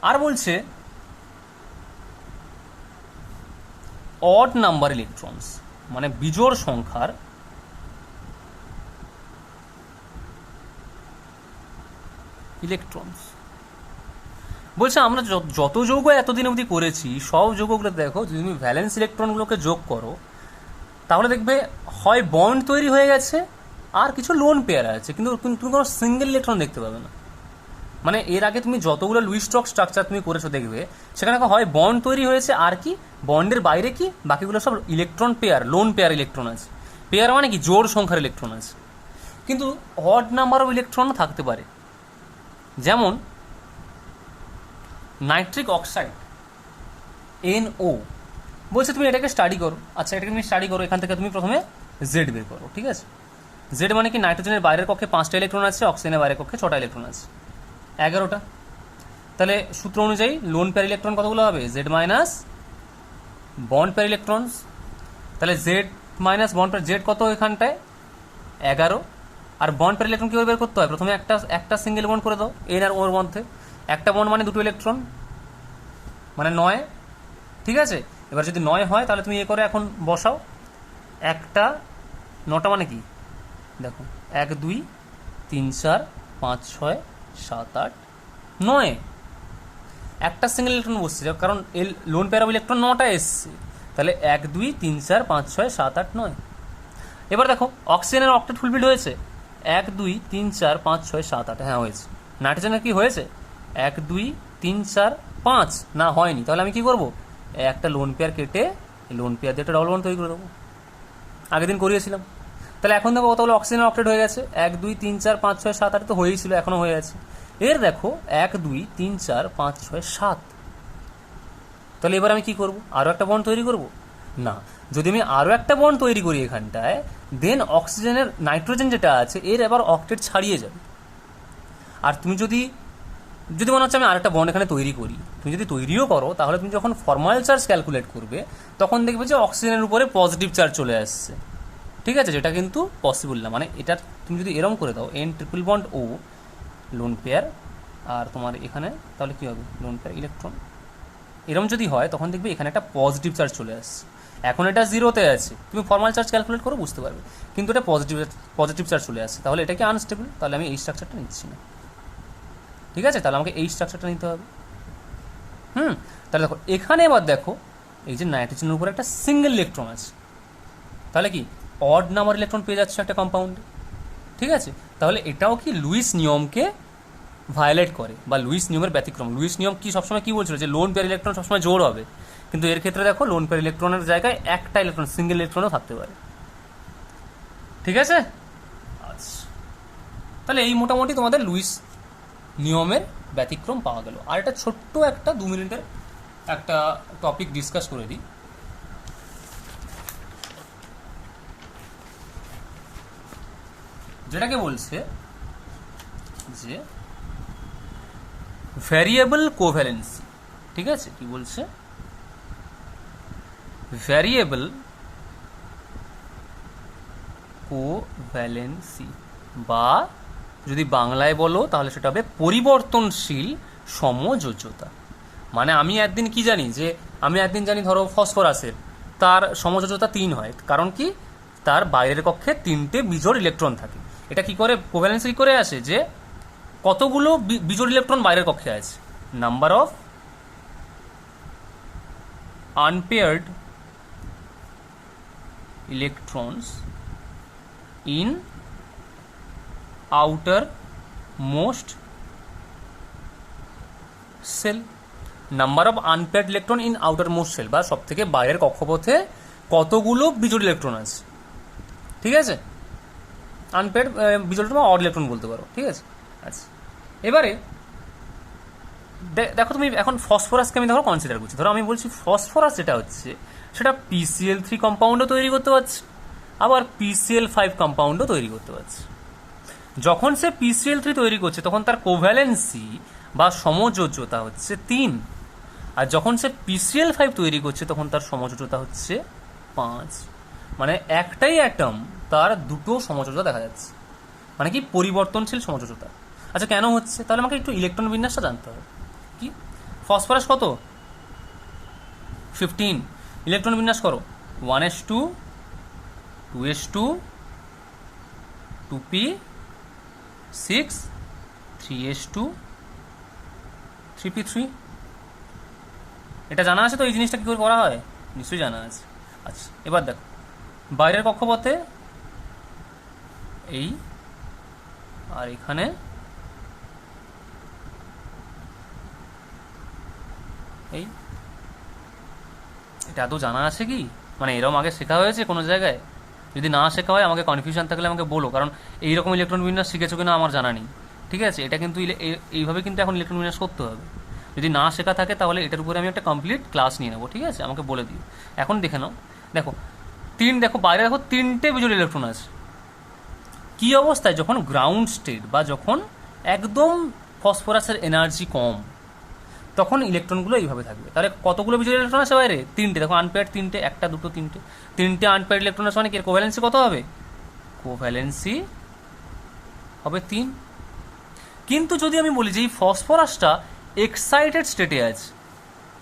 আর বলছে অড নাম্বার ইলেকট্রনস, মানে বিজোড় সংখ্যার ইলেকট্রনস। বলছে আমরা যত যৌগ এতদিন অবধি করেছি, সব যৌগগুলো দেখো, যদি তুমি ভ্যালেন্স ইলেকট্রনগুলোকে যোগ করো, তাহলে দেখবে হয় বন্ড তৈরি হয়ে গেছে, আর কিছু লোন পেয়ার আছে, কিন্তু তুমি কোনো সিঙ্গেল ইলেকট্রন দেখতে পাবে না। মানে এর আগে তুমি যতগুলো লুইস স্ট্রক স্ট্রাকচার তুমি করেছো দেখবে, সেখানে হয় বন্ড তৈরি হয়েছে, আর কি বন্ডের বাইরে কি বাকিগুলো সব electron pair, lone pair electron আছে। পেয়ার মানে কি জোড় সংখ্যার ইলেকট্রন আছে। কিন্তু অড নাম্বার অফ ইলেকট্রন থাকতে পারে, যেমন নাইট্রিক অক্সাইড NO। বলছে তুমি এটাকে স্টাডি করো। আচ্ছা, এটাকে তুমি স্টাডি করো, এখান থেকে তুমি প্রথমে জেড বের করো, ঠিক আছে। জেড মানে কি, নাইট্রোজেনের বাইরের কক্ষে 5টা ইলেকট্রন আছে, অক্সিজেনের বাইরের কক্ষে 6টা ইলেকট্রন আছে, 11টা। তাহলে সূত্র অনুযায়ী লোন পেয়ার ইলেকট্রন কতগুলো হবে, Z minus bond pair electrons. তাহলে Z minus bond pair, Z কত এখানটায় 11, আর বন্ড পেয়ার ইলেকট্রন কীভাবে বের করতে হয়, প্রথমে একটা সিঙ্গেল বন্ড করে দাও এন আর ওর মধ্যে, একটা বন্ড মানে 2টো ইলেকট্রন, মানে 9। ঠিক আছে, এবার যদি 9 হয় তাহলে তুমি করে এখন বসাও, একটা 9টা মানে কি দেখো, 1 2 3 4 5 6 7 8 9, একটা সিঙ্গেল ইলেকট্রন বসছে, কারণ এর লোন পেয়ার অফ ইলেকট্রন 9টা এসছে। তাহলে 1 2 3 4 5 6 7 8 9। এবার দেখো অক্সিজেনের অক্টেট ফুলফিল হয়েছে, 1 2 3 4 5 6 7 8, হ্যাঁ হয়েছে। নাইট্রোজেনের কি হয়েছে, 1 2 3 4 5, না হয়নি। তাহলে আমি কি করবো, একটা লোন পেয়ার কেটে লোন পেয়ার দিয়ে একটা ডবল বন্ড তৈরি করে দেবো, আগের দিন করিয়েছিলাম। তাহলে এখন দেখো কতগুলো অক্সিজেন অক্টেট হয়ে গেছে, 1 2 3 4 5 6 7 8 তো হয়েই ছিল, এখনো হয়ে আছে। এর দেখো 1 2 3 4 5 6 7। তাহলে এবার আমি কি করব, আরও একটা বন্ড তৈরি করব না? যদি আমি আরও একটা বন্ড তৈরি করি এখানটায়, দেন অক্সিজেনের নাইট্রোজেন যেটা আছে এর এবার অক্টেট ছাড়িয়ে যাবে। আর তুমি যদি যদি মনে হচ্ছে আমি আরেকটা বন্ড এখানে তৈরি করি, তুমি যদি তৈরিও করো তাহলে তুমি যখন ফর্মাল চার্জ ক্যালকুলেট করবে তখন দেখবে যে অক্সিজেনের উপরে পজিটিভ চার্জ চলে আসছে। ঠিক আছে, যেটা কিন্তু পসিবল না। মানে এটা তুমি যদি এরম করে দাও N triple bond O lone pair, আর তোমার এখানে তাহলে কী হবে, লোন পেয়ার ইলেকট্রন, এরম যদি হয় তখন দেখবে এখানে একটা পজিটিভ চার্জ চলে আসছে। এখন এটা জিরোতে আছে, তুমি ফর্মাল চার্জ ক্যালকুলেট করে বুঝতে পারবে, কিন্তু এটা পজিটিভ চার্জ চলে আসছে। তাহলে এটা কি আনস্টেবল? তাহলে আমি এই স্ট্রাকচারটা নিচ্ছি না। ঠিক আছে, তাহলে আমাকে এই স্ট্রাকচারটা নিতে হবে। তাহলে দেখো এখানে এবার দেখো এই যে নাইট্রোজেনের উপর একটা সিঙ্গেল ইলেকট্রন আছে, তাহলে কি অড নাম্বার ইলেকট্রন পেয়ে যাচ্ছে একটা কম্পাউন্ডে। ঠিক আছে, তাহলে এটাও কি লুইস নিয়মকে ভায়োলেট করে বা লুইস নিয়মের ব্যতিক্রম। লুইস নিয়ম কি সবসময় কি বলছিল যে লোন পেয়ার ইলেকট্রন সবসময় জোর হবে, কিন্তু এর ক্ষেত্রে দেখো লোন পেয়ার ইলেকট্রনের জায়গায় একটা ইলেকট্রন, সিঙ্গেল ইলেকট্রনও থাকতে পারে। ঠিক আছে, আচ্ছা, তাহলে এই মোটামুটি তোমাদের লুইস নিয়মের ব্যতিক্রম পাওয়া গেল। আর এটা ছোট্ট একটা 2 মিনিটের একটা টপিক ডিসকাস করে দিই। যেটাকে বলছে যে ভ্যারিয়েবল কোভ্যালেন্সি। ঠিক আছে, কি বলছে, ভ্যারিয়েবল কোভ্যালেন্সি, বা যদি বাংলায় বলো তাহলে সেটা হবে পরিবর্তনশীল সমযোজ্যতা। মানে আমি একদিন কি জানি, যে আমি একদিন জানি ধরো ফসফরাসের তার সমযোজ্যতা 3 হয়, কারণ কি তার বাইরের কক্ষে 3টে বিজোড় ইলেকট্রন থাকে। এটা কি করে কোভ্যালেন্সি করে আসে, যে কতগুলো বিজোড় ইলেকট্রন বাইরের কক্ষে আছে, number of unpaired electrons in outermost shell. Number of unpaired electron in outermost shell, বা সব থেকে বাইরের কক্ষপথে কতগুলো বিজোড় ইলেকট্রন আছে। ঠিক আছে, আনপেয়ার্ড বিজোড় ইলেকট্রন অড ইলেকট্রন বলতে পারো। ঠিক আছে, আচ্ছা, এবারে দেখো তুমি এখন ফসফরাসকে আমি ধরো কনসিডার করছি। ধরো আমি বলছি ফসফরাস যেটা হচ্ছে সেটা PCl3 কম্পাউন্ডও তৈরি করতে পারছে, আবার PCl5 কম্পাউন্ডও তৈরি করতে পারছে। যখন সে PCl3 তৈরি করছে তখন তার কোভ্যালেন্সি বা সমযোজ্যতা হচ্ছে 3, আর যখন সে PCl5 তৈরি করছে তখন তার সমযোজ্যতা হচ্ছে 5। মানে একটাই অ্যাটম তার দুটো সমযোজ্যতা দেখা যাচ্ছে, মানে কি পরিবর্তনশীল সমযোজ্যতা। আচ্ছা, কেন হচ্ছে? তাহলে আমাকে একটু ইলেকট্রন বিন্যাসটা জানতে হবে। কি ফসফরাস কত 15, ইলেকট্রন বিন্যাস করো 1s2 2s2 2p6 3s2 3p3। এটা জানা আছে তো, এই জিনিসটা কী করে করা হয় নিশ্চয়ই জানা আছে। আচ্ছা, এবার দেখো বাইরের কক্ষপথে এই, আর এখানে এই, এটা এত জানা আছে কি? মানে এরকম আগে শেখা হয়েছে কোনো জায়গায়? যদি না শেখা হয় আমাকে কনফিউশন থাকলে আমাকে বলো, কারণ এইরকম ইলেকট্রন বিন্যাস শিখেছো কিনা আমার জানা নেই। ঠিক আছে, এটা কিন্তু এইভাবে কিন্তু এখন ইলেকট্রন বিন্যাস করতে হবে। যদি না শেখা থাকে তাহলে এটার উপরে আমি একটা কমপ্লিট ক্লাস নিয়ে নেবো। ঠিক আছে, আমাকে বলে দিও। এখন দেখে নাও, দেখো দেখো বাইরে দেখো 3টে বিজোড় ইলেকট্রন আছে। কি অবস্থায়? যখন গ্রাউন্ড স্টেট বা যখন একদম ফসফরাসের এনার্জি কম, তখন ইলেকট্রনগুলো এইভাবে থাকবে। তাহলে কতগুলো বিজোড় ইলেকট্রন আছে বাইরে? 3টে। দেখো আনপেয়ার্ড 3টে, 1 2 3টে আনপেয়ার্ড ইলেকট্রন আছে, মানে কি কোভ্যালেন্সি কত হবে? কোভ্যালেন্সি হবে 3। কিন্তু যদি আমি বলি যে এই ফসফরাসটা এক্সাইটেড স্টেটে আছে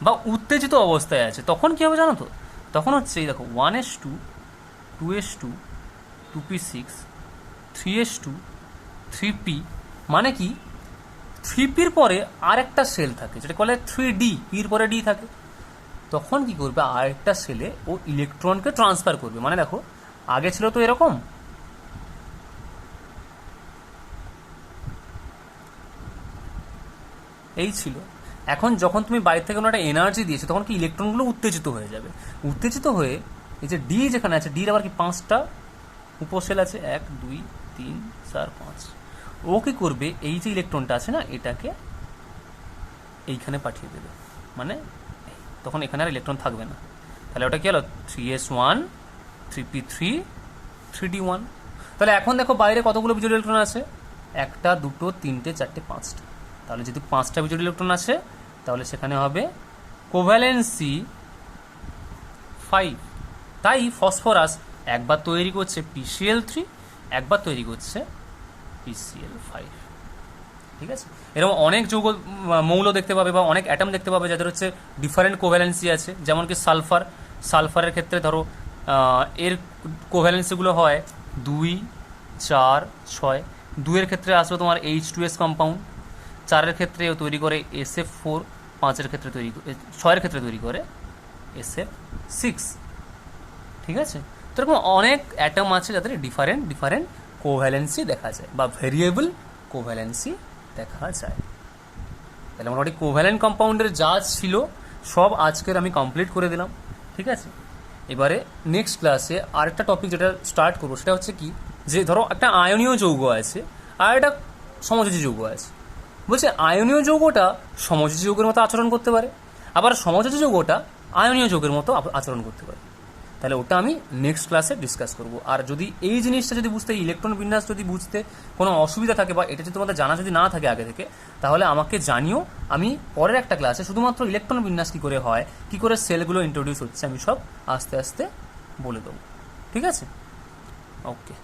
বা উত্তেজিত অবস্থায় আছে, তখন কী হবে জানো তো? তখন হচ্ছে এই দেখো 1s2 2s2 2p6 3s2 3p, মানে কি 3pর পরে আরেকটা সেল থাকে যেটা বলে 3d, পির পরে d থাকে। তখন কি করবে? আরেকটা সেলে ও ইলেকট্রনকে ট্রান্সফার করবে। মানে দেখো আগে ছিল তো এরকম, এই ছিল। এখন যখন তুমি বাইরে থেকে কোনো একটা এনার্জি দিয়েছো তখন কি ইলেকট্রনগুলো উত্তেজিত হয়ে যাবে। উত্তেজিত হয়ে এই যে ডি যেখানে আছে, ডির আবার কি 5টা উপশেল আছে 1 2 3 4 5। ও কি করবে, এই যে ইলেকট্রনটা আছে না, এটাকে এইখানে পাঠিয়ে দেবে, মানে তখন এখানে আর ইলেকট্রন থাকবে না। তাহলে ওটা কি হলো 3s1 3p3 3d1। তাহলে এখন দেখো বাইরে কতগুলো বিজোড় ইলেকট্রন আছে, 1 2 3 4 5টা। তাহলে যদি 5টা বিজোড় ইলেকট্রন আছে তাহলে সেখানে হবে কোভ্যালেন্সি 5। তাই ফসফরাস একবার তৈরি করছে PCl3, একবার তৈরি করছে PCl5। ঠিক আছে, এরকম অনেক যৌগ মৌল দেখতে পাবে বা অনেক অ্যাটম দেখতে পাবে যাদের হচ্ছে ডিফারেন্ট কোভ্যালেন্সি আছে। যেমন কি সালফারের ক্ষেত্রে ধরো এর কোভ্যালেন্সিগুলো হয় 2 4 6। 2-এর ক্ষেত্রে আসবে তোমার H2S কম্পাউন্ড, 4-এর ক্ষেত্রে তৈরি করে SF4, 5-এর ক্ষেত্রে তৈরি 6-এর ক্ষেত্রে তৈরি করে SF6। ঠিক আছে, তো এরকম অনেক অ্যাটম আছে যাদের ডিফারেন্ট কোভ্যালেন্সি দেখা যায় বা ভেরিয়েবল কোভ্যালেন্সি দেখা যায়। তাহলে মোটামুটি কোভ্যালেন্ট কম্পাউন্ডের যা ছিল সব আজকের আমি কমপ্লিট করে দিলাম। ঠিক আছে, এবারে নেক্সট ক্লাসে আরেকটা টপিক যেটা স্টার্ট করবো সেটা হচ্ছে কি, যে ধরো একটা আয়নীয় যৌগ আছে আর একটা সমযোজী যৌগ আছে। বলছে আয়নীয় যৌগটা সমযোজী যৌগের মতো আচরণ করতে পারে, আবার সমযোজী যৌগটা আয়নীয় যৌগের মতো আচরণ করতে পারে। তাহলে ওটা আমি নেক্সট ক্লাসে ডিসকাস করব। আর যদি এই জিনিসটা যদি বুঝতে, ইলেকট্রন বিন্যাস যদি বুঝতে কোনো অসুবিধা থাকে বা এটা যদি তোমাদের জানা যদি না থাকে আগে থেকে, তাহলে আমাকে জানিও। আমি পরের একটা ক্লাসে শুধুমাত্র ইলেকট্রন বিন্যাস কী করে হয়, কী করে সেলগুলো ইন্ট্রোডিউস হচ্ছে, আমি সব আস্তে আস্তে বলে দেবো। ঠিক আছে, ওকে।